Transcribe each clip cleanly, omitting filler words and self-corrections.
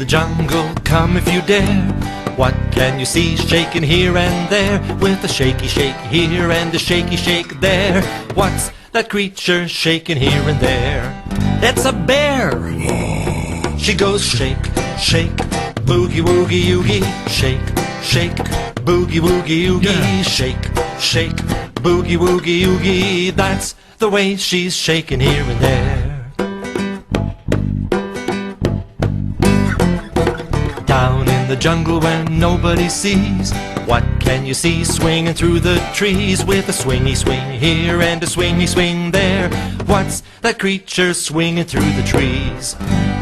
the jungle, come if you dare. What can you see shaking here and there, with a shaky shake here and a shaky shake there? What's that creature shaking here and there? It's a bear! She goes shake, shake, boogie woogie oogie, shake, shake, boogie woogie oogie, shake, shake, boogie woogie oogie. That's the way she's shaking here and there. Down in the jungle where nobody sees, what can you see swinging through the trees, with a swingy swing here and a swingy swing there? What's that creature swinging through the trees?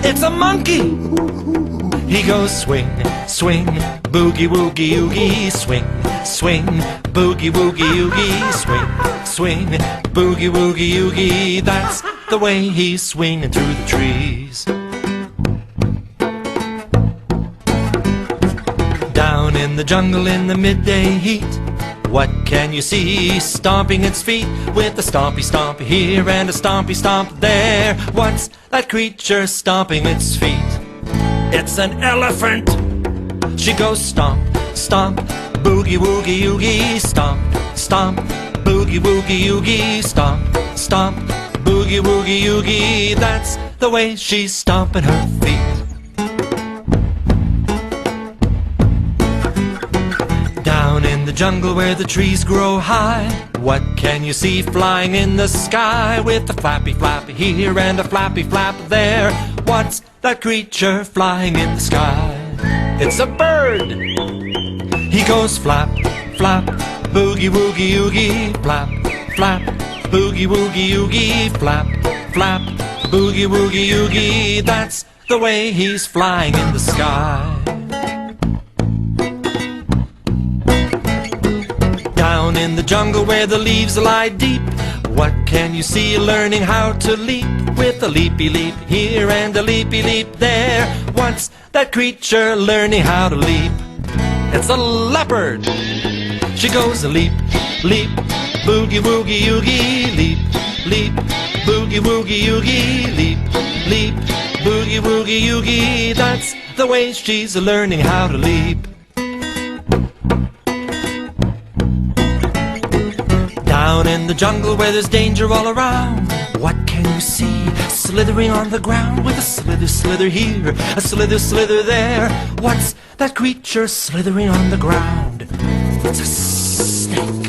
It's a monkey! He goes swing, swing, boogie woogie oogie, swing, swing, boogie woogie oogie, swing, swing, boogie woogie oogie. That's the way he's swinging through the trees. Down in the jungle in the midday heat, what can you see stomping its feet, with a stompy stomp here and a stompy stomp there? What's that creature stomping its feet? It's an elephant! She goes stomp, stomp, boogie woogie oogie, stomp, stomp, boogie woogie oogie, stomp, stomp, boogie woogie oogie. That's the way she's stomping her feet. Down in the jungle where the trees grow high, what can you see flying in the sky, with a flappy flap here and a flappy flap there? What's that creature flying in the sky? It's a bird! He goes flap, flap, boogie woogie oogie, flap, flap, boogie woogie oogie, flap, flap, boogie woogie oogie. That's the way he's flying in the sky. Down in the jungle where the leaves lie deep, what can you see learning how to leap, with a leapy leap here and a leapy leap there? What's that creature learning how to leap? It's a leopard! She goes a leap, leap, boogie woogie oogie, leap, leap, boogie woogie oogie, leap, leap, boogie woogie oogie. That's the way she's learning how to leap. Down in the jungle where there's danger all around, what can you see slithering on the ground, with a slither slither here, a slither slither there? What's that creature slithering on the ground? It's a snake.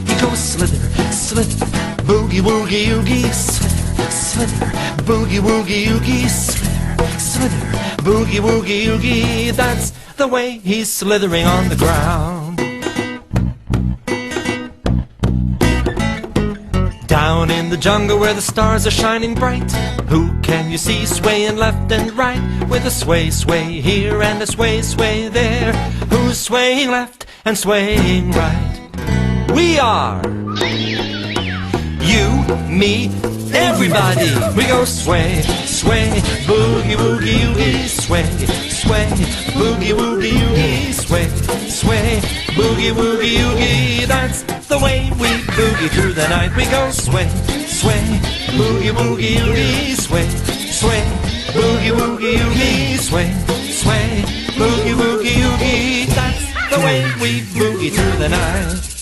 He goes slither, slither, boogie woogie oogie, slither, slither, boogie woogie oogie, slither, slither, boogie woogie oogie. That's the way he's slithering on the ground. Down in the jungle where the stars are shining bright, who can you see swaying left and right, with a sway sway here and a sway sway there? Who's swaying left and swaying right? We are! You, me, everybody! We go sway, sway, boogie woogie oogie, sway, sway, boogie woogie oogie, sway, sway, boogie woogie oogie. That's the way we boogie through the night. We go sway, sway, boogie woogie oogie, sway, sway, boogie woogie oogie, sway, sway, boogie woogie oogie. That's the way we boogie through the night.